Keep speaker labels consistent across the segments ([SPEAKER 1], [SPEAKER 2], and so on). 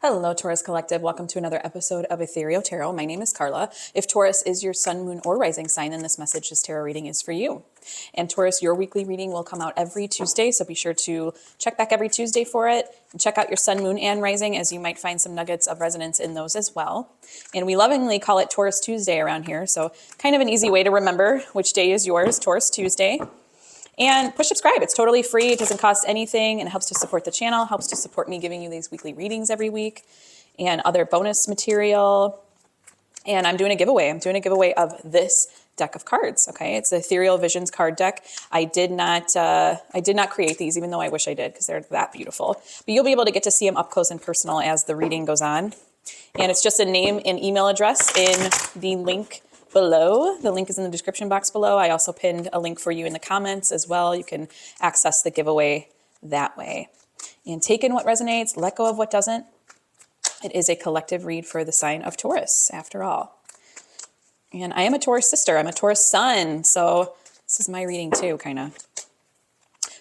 [SPEAKER 1] Hello, Taurus Collective. Welcome to another episode of Ethereal Tarot. My name is Carla. If Taurus is your sun, moon, or rising sign, then this message, this tarot reading is for you. And Taurus, your weekly reading will come out every Tuesday, so be sure to check back every Tuesday for it. And check out your sun, moon, and rising, as you might find some nuggets of resonance in those as well. And we lovingly call it Taurus Tuesday around here, so kind of an easy way to remember which day is yours, Taurus Tuesday. And push subscribe. It's totally free. It doesn't cost anything, and it helps to support the channel, helps to support me giving you these weekly readings every week and other bonus material. And I'm doing a giveaway. I'm doing a giveaway of this deck of cards. Okay, it's the Ethereal Visions card deck. I did not create these, even though I wish I did, because they're that beautiful. But you'll be able to get to see them up close and personal as the reading goes on. And it's just a name and email address in the link below. The link is in the description box below. I also pinned a link for you in the comments as well. You can access the giveaway that way. And take in what resonates, let go of what doesn't. It is a collective read for the sign of Taurus, after all. And I am a Taurus sister. I'm a Taurus sun. So this is my reading too, kind of.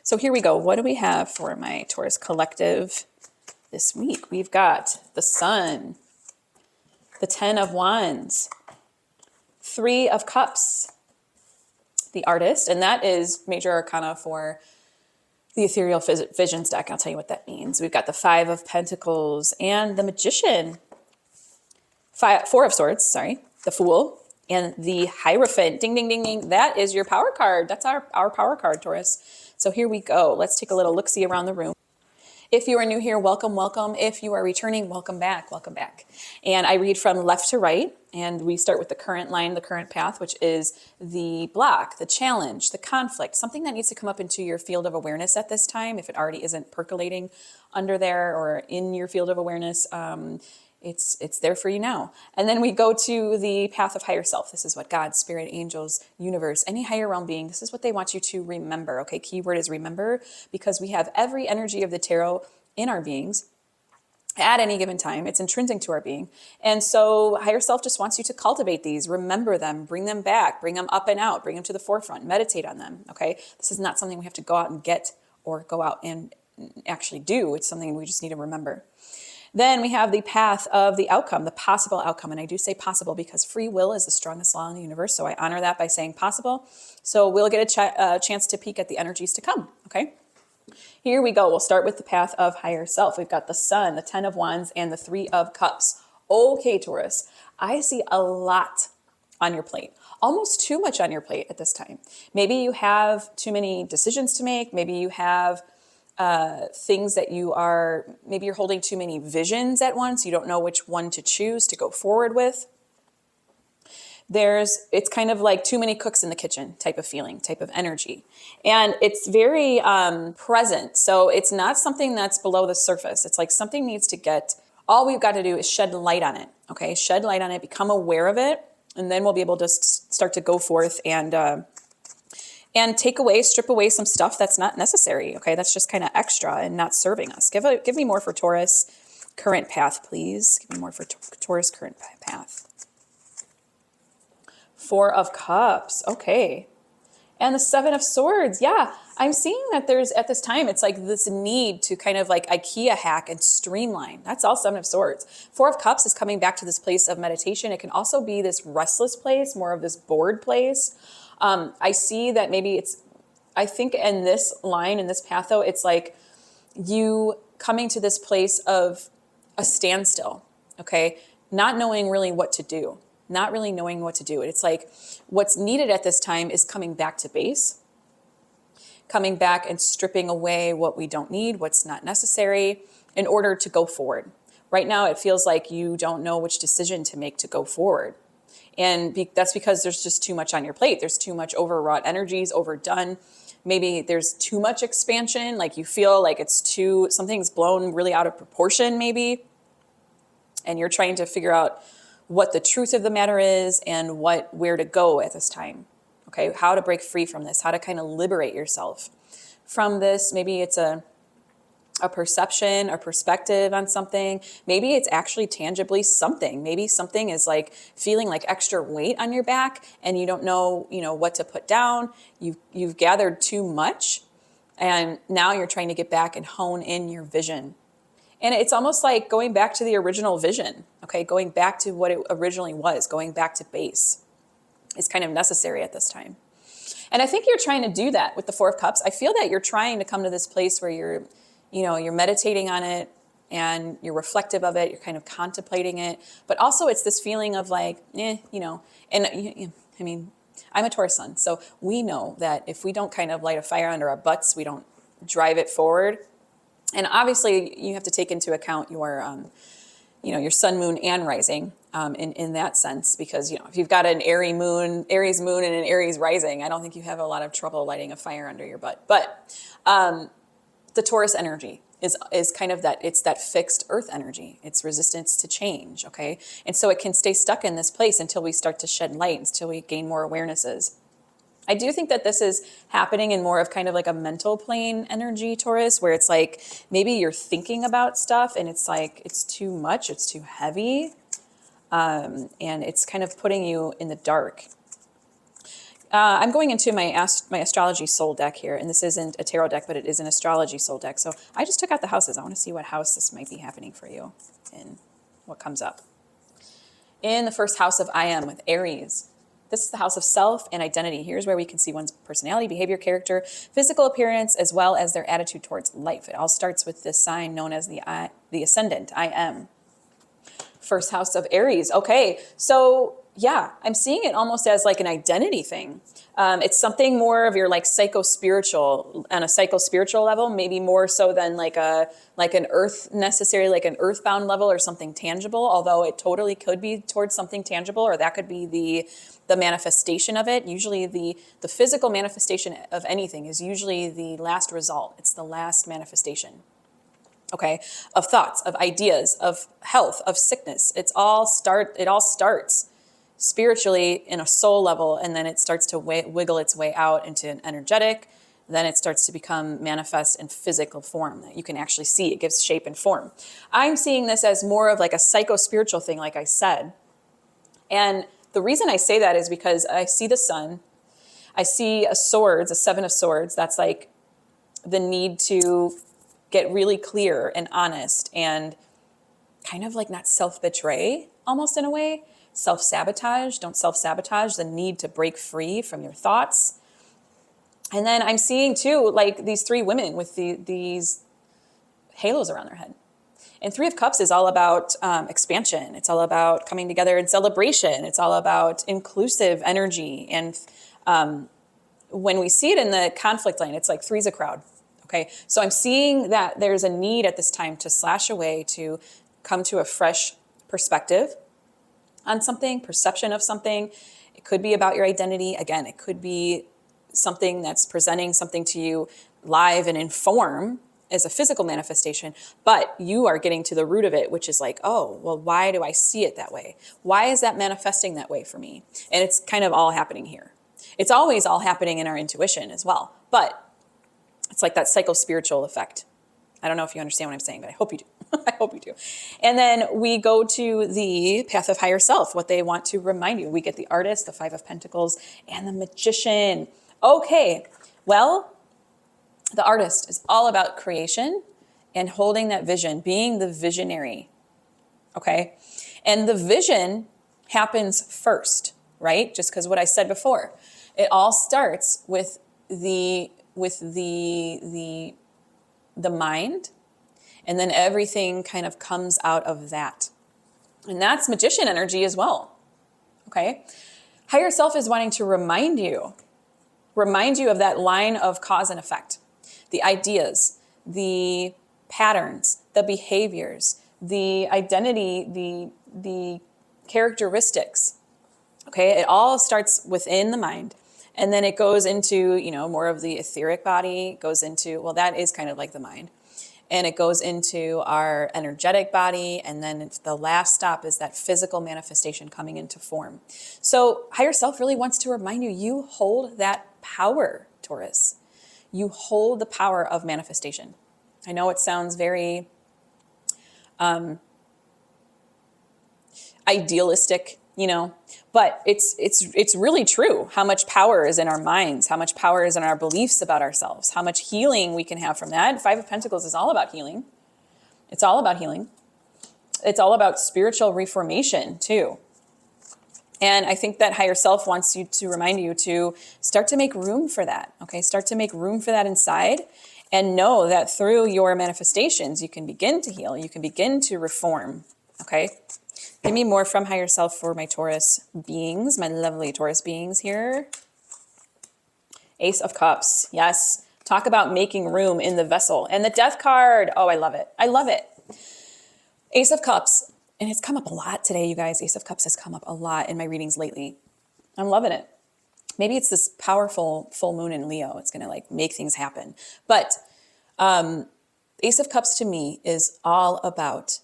[SPEAKER 1] So here we go. What do we have for my Taurus collective this week? We've got the Sun, the 10 of Wands, 3 of Cups, the Artist, and that is major arcana for the Ethereal Visions deck. I'll tell you what that means. We've got the 5 of Pentacles and the Magician, 4 of Swords, sorry, the Fool, and the Hierophant. Ding, ding, ding, ding. That is your power card. That's our power card, Taurus. So here we go. Let's take a little look-see around the room. If you are new here, welcome, welcome. If you are returning, welcome back, welcome back. And I read from left to right, and we start with the current line, the current path, which is the block, the challenge, the conflict, something that needs to come up into your field of awareness at this time. If it already isn't percolating under there or in your field of awareness, it's there for you now. And then we go to the path of higher self. This is what God, spirit, angels, universe, any higher realm being, this is what they want you to remember. Okay, keyword is remember, because we have every energy of the tarot in our beings at any given time. It's intrinsic to our being. And so higher self just wants you to cultivate these, remember them, bring them back, bring them up and out, bring them to the forefront, meditate on them. Okay, this is not something we have to go out and get or go out and actually do. It's something we just need to remember. Then we have the path of the outcome, the possible outcome. And I do say possible because free will is the strongest law in the universe. So I honor that by saying possible. So we'll get a chance to peek at the energies to come. Okay. Here we go. We'll start with the path of higher self. We've got the Sun, the 10 of Wands, and the 3 of Cups. Okay, Taurus, I see a lot on your plate. Almost too much on your plate at this time. Maybe you have too many decisions to make. Maybe you have things that maybe you're holding too many visions at once. You don't know which one to choose to go forward with. It's kind of like too many cooks in the kitchen type of feeling, type of energy. And it's very present. So it's not something that's below the surface. It's like something needs to all we've got to do is shed light on it. Okay, shed light on it, become aware of it, and then we'll be able to start to go forth and strip away some stuff that's not necessary. Okay, that's just kind of extra and not serving us. Give me more for Taurus current path, please. Give me more for Taurus current path. 4 of Cups. Okay, and the 7 of Swords. Yeah, I'm seeing that there's at this time it's like this need to kind of like IKEA hack and streamline. That's all 7 of Swords. 4 of Cups is coming back to this place of meditation. It can also be this restless place, more of this bored place. I see that maybe I think in this line, in this path though, it's like you coming to this place of a standstill, okay? Not knowing really what to do, not really knowing what to do. It's like what's needed at this time is coming back to base, coming back and stripping away what we don't need, what's not necessary in order to go forward. Right now, it feels like you don't know which decision to make to go forward. And that's because there's just too much on your plate. There's too much overwrought energies, overdone. Maybe there's too much expansion. Like you feel like something's blown really out of proportion maybe. And you're trying to figure out what the truth of the matter is and where to go at this time. Okay, how to break free from this, how to kind of liberate yourself from this. Maybe it's a perception or perspective on something. Maybe it's actually tangibly something. Maybe something is like feeling like extra weight on your back and you don't know, what to put down. You've gathered too much and now you're trying to get back and hone in your vision And it's almost like going back to the original vision, okay? Going back to what it originally was, going back to base is kind of necessary at this time. And I think you're trying to do that with the Four of Cups. I feel that you're trying to come to this place where you're, you're meditating on it and you're reflective of it. You're kind of contemplating it. But also it's this feeling of like, and I mean, I'm a Taurus sun. So we know that if we don't kind of light a fire under our butts, we don't drive it forward. And obviously you have to take into account your sun, moon, and rising in that sense, because, if you've got an Aries moon and an Aries rising, I don't think you have a lot of trouble lighting a fire under your butt. But the Taurus energy is kind of it's that fixed earth energy. It's resistance to change, okay? And so it can stay stuck in this place until we start to shed light, until we gain more awarenesses. I do think that this is happening in more of kind of like a mental plane energy, Taurus, where it's like maybe you're thinking about stuff and it's like it's too much, it's too heavy, and it's kind of putting you in the dark. I'm going into my astrology soul deck here, and this isn't a tarot deck, but it is an astrology soul deck. So I just took out the houses. I want to see what house this might be happening for you and what comes up. In the first house of I Am with Aries. This is the house of self and identity. Here's where we can see one's personality, behavior, character, physical appearance, as well as their attitude towards life. It all starts with this sign known as the ascendant, I Am. First house of Aries. Okay, so yeah, I'm seeing it almost as like an identity thing. It's something more of your like psycho-spiritual, on a psycho-spiritual level, maybe more so than like an earthbound level or something tangible, although it totally could be towards something tangible, or that could be the manifestation of it. Usually the physical manifestation of anything is usually the last result. It's the last manifestation. Okay, of thoughts, of ideas, of health, of sickness. It all starts spiritually in a soul level, and then it starts to wiggle its way out into an energetic. Then it starts to become manifest in physical form that you can actually see. It gives shape and form. I'm seeing this as more of like a psycho-spiritual thing, like I said. And the reason I say that is because I see the sun. I see a seven of swords. That's like the need to get really clear and honest and kind of like not self-betray almost in a way. Self-sabotage. Don't self-sabotage. The need to break free from your thoughts. And then I'm seeing too, like these three women with these halos around their head. And Three of Cups is all about expansion. It's all about coming together in celebration. It's all about inclusive energy. And when we see it in the conflict line, it's like three's a crowd. Okay, so I'm seeing that there's a need at this time to slash away, to come to a fresh perspective on something, perception of something. It could be about your identity. Again, it could be something that's presenting something to you live and in form as a physical manifestation, but you are getting to the root of it, which is like, oh, well, why do I see it that way? Why is that manifesting that way for me? And it's kind of all happening here. It's always all happening in our intuition as well, but it's like that psycho-spiritual effect. I don't know if you understand what I'm saying, but I hope you do. I hope you do. And then we go to the path of higher self, what they want to remind you. We get the Artist, the Five of Pentacles, and the Magician. Okay, well, the Artist is all about creation and holding that vision, being the visionary, okay? And the vision happens first, right? Just because what I said before. It all starts with the mind, and then everything kind of comes out of that. And that's Magician energy as well, okay? Higher self is wanting to remind you of that line of cause and effect, the ideas, the patterns, the behaviors, the identity, the characteristics, okay? It all starts within the mind. And then it goes into, more of the etheric body, goes into, well, that is kind of like the mind. And it goes into our energetic body. And then the last stop is that physical manifestation coming into form. So higher self really wants to remind you, you hold that power, Taurus. You hold the power of manifestation. I know it sounds very idealistic, but it's really true how much power is in our minds, how much power is in our beliefs about ourselves, how much healing we can have from that. Five of Pentacles is all about healing. It's all about healing. It's all about spiritual reformation too. And I think that higher self wants you to remind you to start to make room for that. Okay. Start to make room for that inside, and know that through your manifestations, you can begin to heal. You can begin to reform. Okay. Give me more from higher self for my Taurus beings, my lovely Taurus beings here. Ace of Cups. Yes. Talk about making room in the vessel. And the Death card. Oh, I love it. I love it. Ace of Cups. And it's come up a lot today, you guys. Ace of Cups has come up a lot in my readings lately. I'm loving it. Maybe it's this powerful full moon in Leo. It's going to like make things happen. But Ace of Cups to me is all about,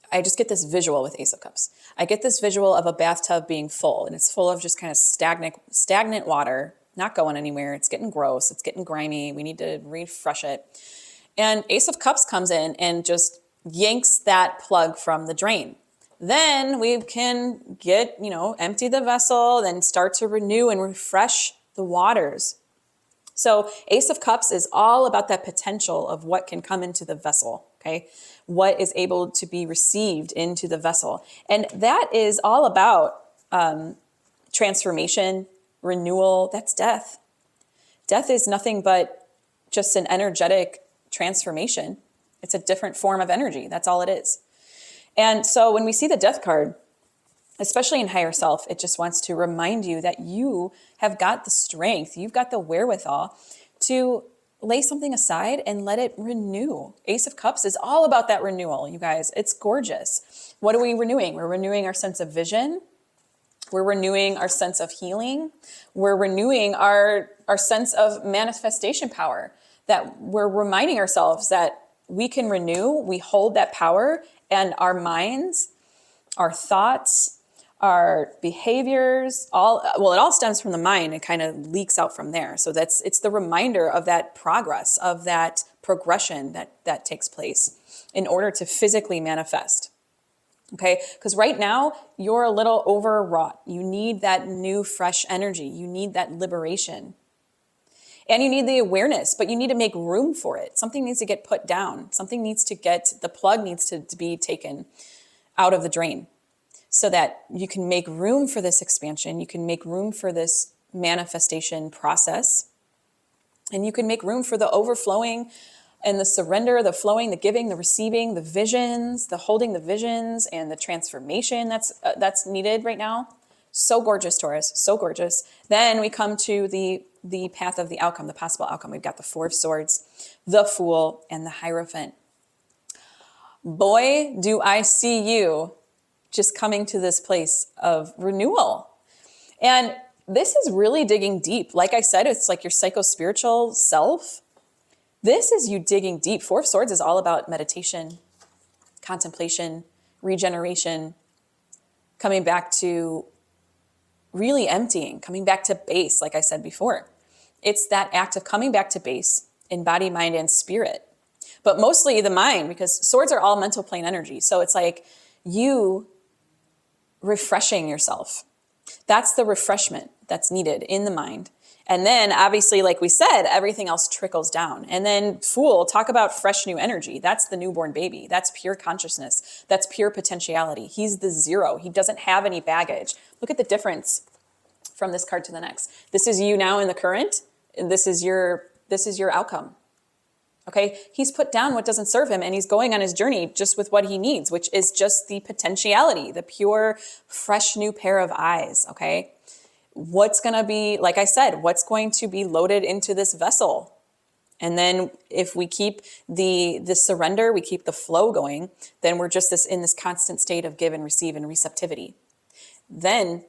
[SPEAKER 1] I just get this visual with Ace of Cups. I get this visual of a bathtub being full, and it's full of just kind of stagnant water, not going anywhere. It's getting gross. It's getting grimy. We need to refresh it. And Ace of Cups comes in and just yanks that plug from the drain. Then we can get, empty the vessel, then start to renew and refresh the waters. So Ace of Cups is all about that potential of what can come into the vessel, okay? What is able to be received into the vessel. And that is all about transformation, renewal. That's death. Death is nothing but just an energetic transformation. It's a different form of energy. That's all it is. And so when we see the Death card, especially in higher self, it just wants to remind you that you have got the strength, you've got the wherewithal to lay something aside and let it renew. Ace of Cups is all about that renewal, you guys. It's gorgeous. What are we renewing? We're renewing our sense of vision. We're renewing our sense of healing. We're renewing our sense of manifestation power, that we're reminding ourselves that we can renew, we hold that power, and our minds, our thoughts, our behaviors, it all stems from the mind and kind of leaks out from there. So it's the reminder of that progress, of that progression that takes place in order to physically manifest. Okay, because right now you're a little overwrought. You need that new, fresh energy. You need that liberation. And you need the awareness, but you need to make room for it. Something needs to get put down. The plug needs to be taken out of the drain so that you can make room for this expansion. You can make room for this manifestation process. And you can make room for the overflowing and the surrender, the flowing, the giving, the receiving, the visions, the holding the visions, and the transformation that's needed right now. So gorgeous, Taurus, so gorgeous. Then we come to the path of the outcome, the possible outcome. We've got the Four of Swords, the Fool, and the Hierophant. Boy, do I see you just coming to this place of renewal. And this is really digging deep. Like I said, it's like your psycho-spiritual self. This is you digging deep. Four of Swords is all about meditation, contemplation, regeneration, coming back to really emptying, coming back to base, like I said before. It's that act of coming back to base in body, mind, and spirit. But mostly the mind, because swords are all mental plane energy. So it's like you refreshing yourself. That's the refreshment that's needed in the mind. And then obviously, like we said, everything else trickles down. And then Fool, talk about fresh new energy. That's the newborn baby. That's pure consciousness. That's pure potentiality. He's the zero. He doesn't have any baggage. Look at the difference from this card to the next. This is you now in the current, and this is your outcome. Okay? He's put down what doesn't serve him, and he's going on his journey just with what he needs, which is just the potentiality, the pure, fresh new pair of eyes. Okay? What's going to be, like I said, what's going to be loaded into this vessel? And then if we keep the surrender, we keep the flow going, then we're just in this constant state of give and receive and receptivity. Then,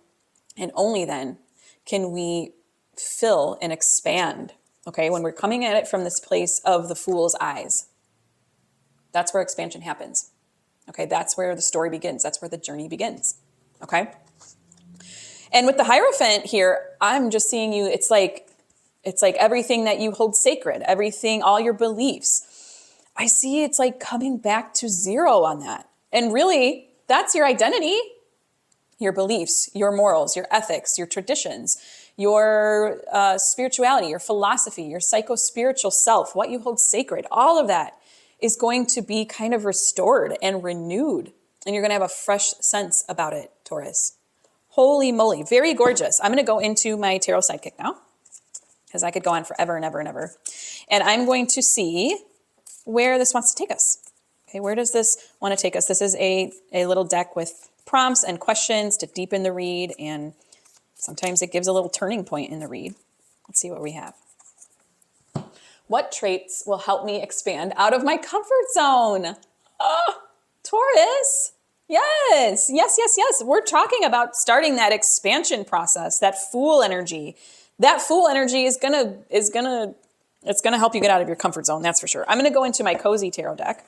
[SPEAKER 1] and only then, can we fill and expand. Okay, when we're coming at it from this place of the Fool's eyes, that's where expansion happens. Okay, that's where the story begins. That's where the journey begins. Okay. And with the Hierophant here, I'm just seeing you, it's like everything that you hold sacred, everything, all your beliefs. I see it's like coming back to zero on that. And really, that's your identity, your beliefs, your morals, your ethics, your traditions, your spirituality, your philosophy, your psycho-spiritual self, what you hold sacred, all of that is going to be kind of restored and renewed. And you're going to have a fresh sense about it, Taurus. Holy moly, very gorgeous. I'm going to go into my tarot sidekick now, because I could go on forever and ever and ever. And I'm going to see where this wants to take us. Okay, where does this want to take us? This is a little deck with prompts and questions to deepen the read, and sometimes it gives a little turning point in the read. Let's see what we have. What traits will help me expand out of my comfort zone? Oh, Taurus. Yes, yes, yes, yes. We're talking about starting that expansion process, that Fool energy. That Fool energy is gonna help you get out of your comfort zone, that's for sure. I'm gonna go into my cozy tarot deck,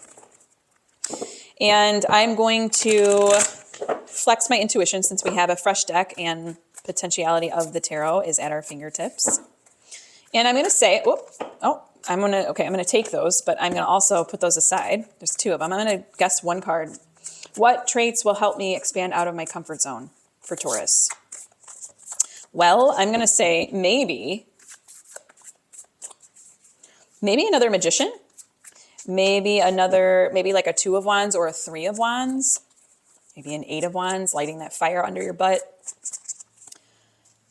[SPEAKER 1] and I'm going to flex my intuition since we have a fresh deck and potentiality of the tarot is at our fingertips. And I'm gonna say, I'm gonna take those, but I'm gonna also put those aside. There's two of them. I'm gonna guess one card. What traits will help me expand out of my comfort zone for Taurus? Well, I'm going to say maybe another magician, maybe like a 2 of Wands or a 3 of Wands, maybe an 8 of Wands, lighting that fire under your butt.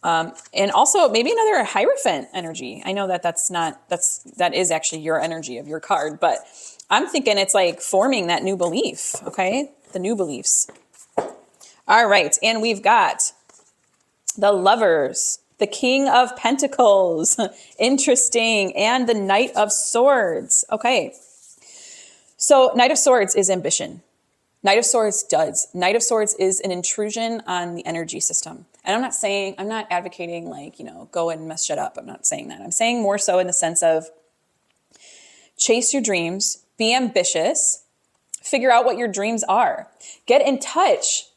[SPEAKER 1] And also maybe another Hierophant energy. I know that that is actually your energy of your card, but I'm thinking it's like forming that new belief, okay? The new beliefs. All right, and we've got the Lovers, the King of Pentacles, interesting, and the Knight of Swords. Okay, so Knight of Swords is ambition. Knight of Swords is an intrusion on the energy system. And I'm not advocating like, go and mess shit up. I'm not saying that. I'm saying more so in the sense of chase your dreams, be ambitious, figure out what your dreams are, get in touch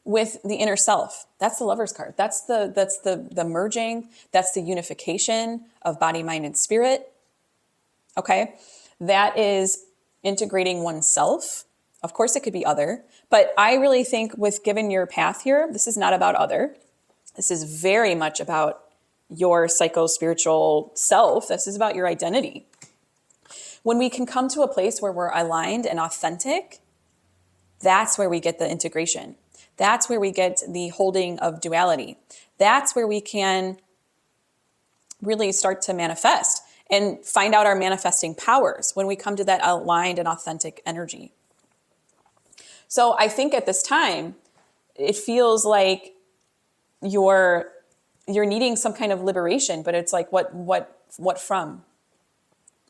[SPEAKER 1] with the inner self. That's the Lover's card. That's the merging. That's the unification of body, mind, and spirit. Okay. That is integrating oneself. Of course, it could be other, but I really think with given your path here, this is not about other. This is very much about your psycho-spiritual self. This is about your identity. When we can come to a place where we're aligned and authentic, that's where we get the integration. That's where we get the holding of duality. That's where we can really start to manifest and find out our manifesting powers when we come to that aligned and authentic energy. So I think at this time, it feels like you're needing some kind of liberation, but it's like, what from?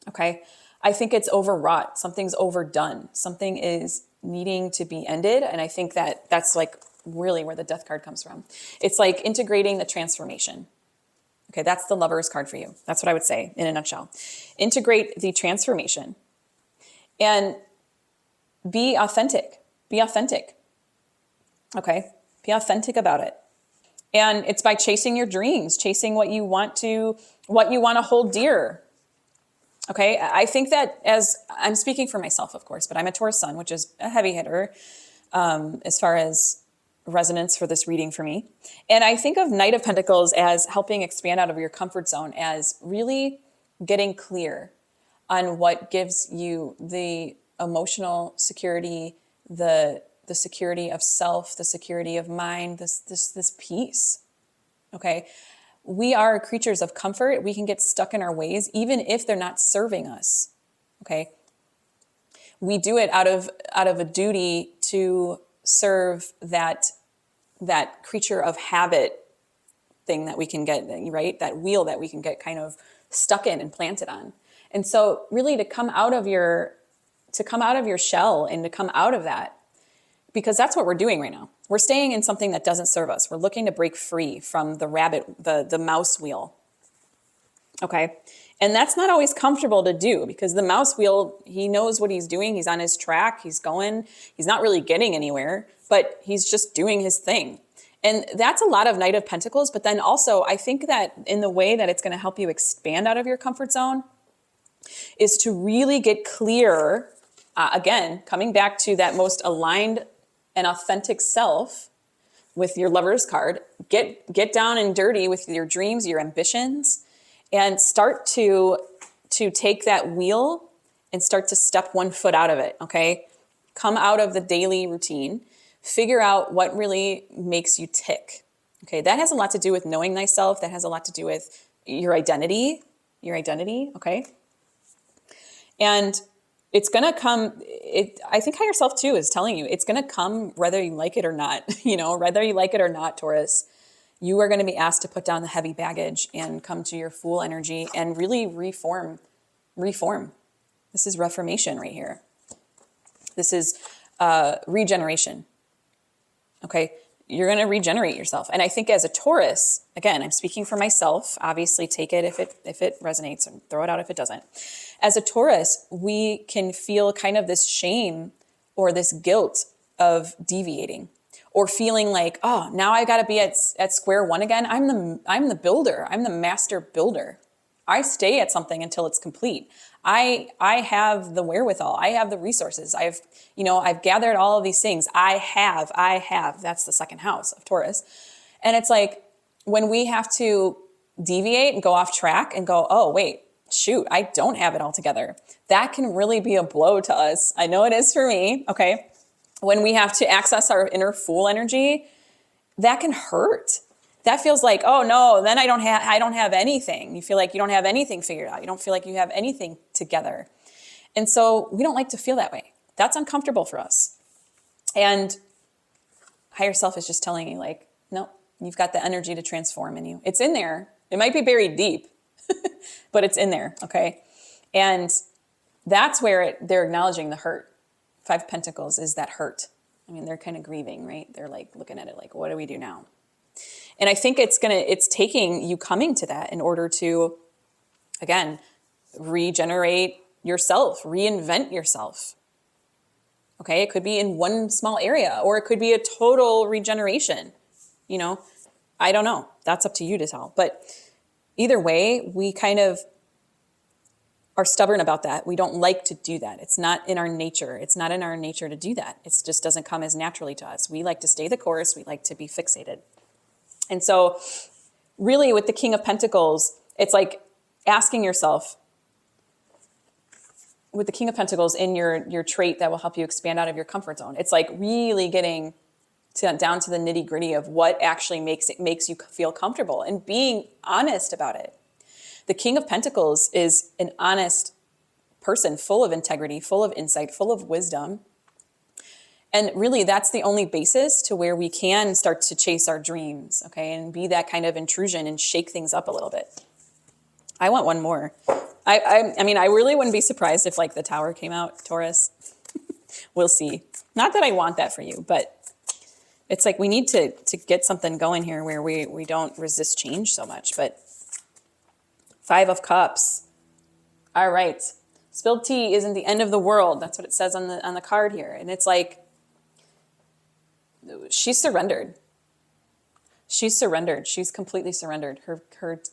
[SPEAKER 1] Okay. I think it's overwrought. Something's overdone. Something is needing to be ended. And I think that's like really where the Death card comes from. It's like integrating the transformation. Okay. That's the Lover's card for you. That's what I would say in a nutshell. Integrate the transformation and be authentic. Be authentic. Okay. Be authentic about it. And it's by chasing your dreams, chasing what you want to hold dear. Okay. I think that as I'm speaking for myself, of course, but I'm a Taurus sun, which is a heavy hitter as far as resonance for this reading for me. And I think of Knight of Pentacles as helping expand out of your comfort zone, as really getting clear on what gives you the emotional security, the security of self, the security of mind, this peace. Okay. We are creatures of comfort. We can get stuck in our ways, even if they're not serving us. Okay. We do it out of a duty to serve that creature of habit thing that we can get, right? That wheel that we can get kind of stuck in and planted on. And so really to come out of your shell and to come out of that, because that's what we're doing right now. We're staying in something that doesn't serve us. We're looking to break free from the mouse wheel. Okay. And that's not always comfortable to do, because the mouse wheel, he knows what he's doing. He's on his track. He's going, he's not really getting anywhere, but he's just doing his thing. And that's a lot of Knight of Pentacles. But then also I think that in the way that it's going to help you expand out of your comfort zone is to really get clear, again, coming back to that most aligned and authentic self with your Lover's card. Get down and dirty with your dreams, your ambitions, and start to take that wheel and start to step one foot out of it, okay? Come out of the daily routine. Figure out what really makes you tick, okay? That has a lot to do with knowing thyself. That has a lot to do with your identity, okay? And it's going to come, I think higher self too is telling you, it's going to come whether you like it or not, whether you like it or not, Taurus. You are going to be asked to put down the heavy baggage and come to your full energy and really reform. This is reformation right here. This is regeneration. Okay, you're going to regenerate yourself. And I think as a Taurus, again, I'm speaking for myself, obviously take it if it resonates and throw it out if it doesn't. As a Taurus, we can feel kind of this shame or this guilt of deviating or feeling like, oh, now I got to be at square one again. I'm the builder. I'm the master builder. I stay at something until it's complete. I have the wherewithal. I have the resources. I've gathered all of these things. I have. That's the second house of Taurus. And it's like when we have to deviate and go off track and go, oh, wait, shoot, I don't have it all together. That can really be a blow to us. I know it is for me. Okay. When we have to access our inner fool energy, that can hurt. That feels like, oh no, then I don't have anything. You feel like you don't have anything figured out. You don't feel like you have anything together. And so we don't like to feel that way. That's uncomfortable for us. And higher self is just telling you like, no, you've got the energy to transform in you. It's in there. It might be buried deep, but it's in there. Okay. And that's where they're acknowledging the hurt. 5 of Pentacles is that hurt. I mean, they're kind of grieving, right? They're like looking at it like, what do we do now? And I think it's taking you coming to that in order to, again, regenerate yourself, reinvent yourself. Okay, it could be in one small area, or it could be a total regeneration. I don't know. That's up to you to tell. But either way, we kind of are stubborn about that. We don't like to do that. It's not in our nature. It's not in our nature to do that. It just doesn't come as naturally to us. We like to stay the course. We like to be fixated. And so really with the King of Pentacles, it's like asking yourself, with the King of Pentacles in your trait that will help you expand out of your comfort zone. It's like really getting down to the nitty gritty of what actually makes you feel comfortable and being honest about it. The King of Pentacles is an honest person, full of integrity, full of insight, full of wisdom. And really, that's the only basis to where we can start to chase our dreams, okay, and be that kind of intrusion and shake things up a little bit. I want one more. I mean, I really wouldn't be surprised if like the Tower came out, Taurus. We'll see. Not that I want that for you, but it's like we need to get something going here where we don't resist change so much. But 5 of Cups. All right. Spilled tea isn't the end of the world. That's what it says on the card here. And it's like, she's surrendered. She's surrendered. She's completely surrendered.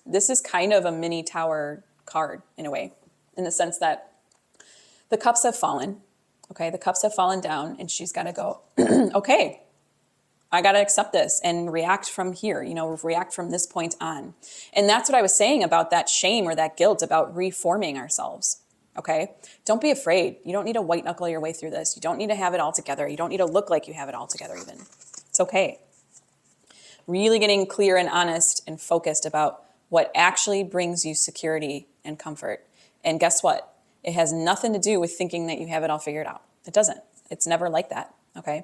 [SPEAKER 1] This is kind of a mini Tower card in a way, in the sense that the cups have fallen. Okay, the cups have fallen down, and she's got to go, okay, I got to accept this and react from here, react from this point on. And that's what I was saying about that shame or that guilt about reforming ourselves. Okay, don't be afraid. You don't need to white knuckle your way through this. You don't need to have it all together. You don't need to look like you have it all together even. It's okay. Really getting clear and honest and focused about what actually brings you security and comfort. And guess what? It has nothing to do with thinking that you have it all figured out. It doesn't. It's never like that. Okay.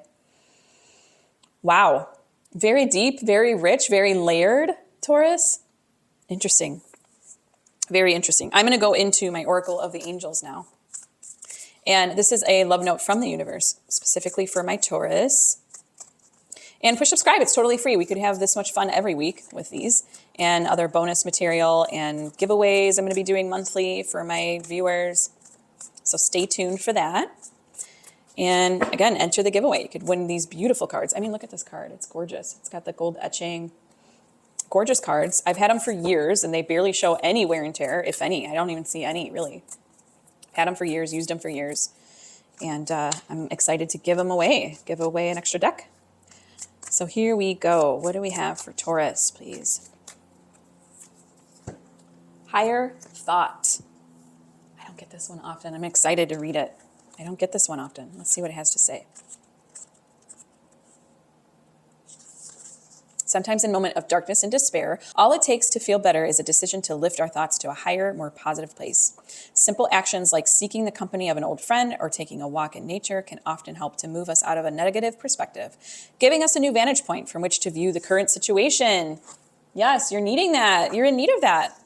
[SPEAKER 1] Wow. Very deep, very rich, very layered, Taurus. Interesting. Very interesting. I'm going to go into my Oracle of the Angels now. And this is a love note from the universe, specifically for my Taurus. And push subscribe. It's totally free. We could have this much fun every week with these and other bonus material and giveaways I'm going to be doing monthly for my viewers. So stay tuned for that. And again, enter the giveaway. You could win these beautiful cards. I mean, look at this card. It's gorgeous. It's got the gold etching. Gorgeous cards. I've had them for years and they barely show any wear and tear, if any. I don't even see any, really. Had them for years, used them for years. And I'm excited to give them away. Give away an extra deck. So here we go. What do we have for Taurus, please? Higher thought. I don't get this one often. I'm excited to read it. I don't get this one often. Let's see what it has to say. Sometimes in a moment of darkness and despair, all it takes to feel better is a decision to lift our thoughts to a higher, more positive place. Simple actions like seeking the company of an old friend or taking a walk in nature can often help to move us out of a negative perspective, giving us a new vantage point from which to view the current situation. Yes, you're needing that. You're in need of that.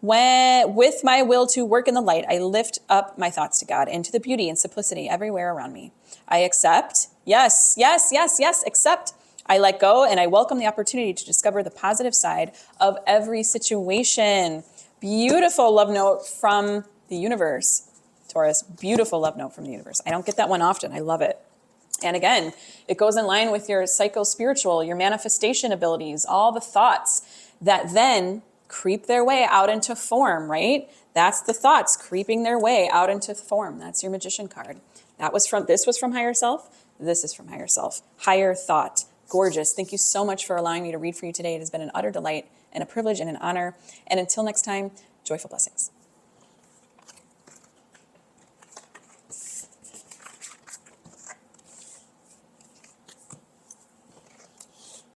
[SPEAKER 1] With my will to work in the light, I lift up my thoughts to God and to the beauty and simplicity everywhere around me. I accept. Yes, yes, yes, yes, accept. I let go and I welcome the opportunity to discover the positive side of every situation. Beautiful love note from the universe, Taurus. Beautiful love note from the universe. I don't get that one often. I love it. And again, it goes in line with your psycho-spiritual, your manifestation abilities, all the thoughts that then creep their way out into form, right? That's the thoughts creeping their way out into form. That's your Magician card. This was from higher self. This is from higher self. Higher thought. Gorgeous. Thank you so much for allowing me to read for you today. It has been an utter delight and a privilege and an honor. And until next time, joyful blessings.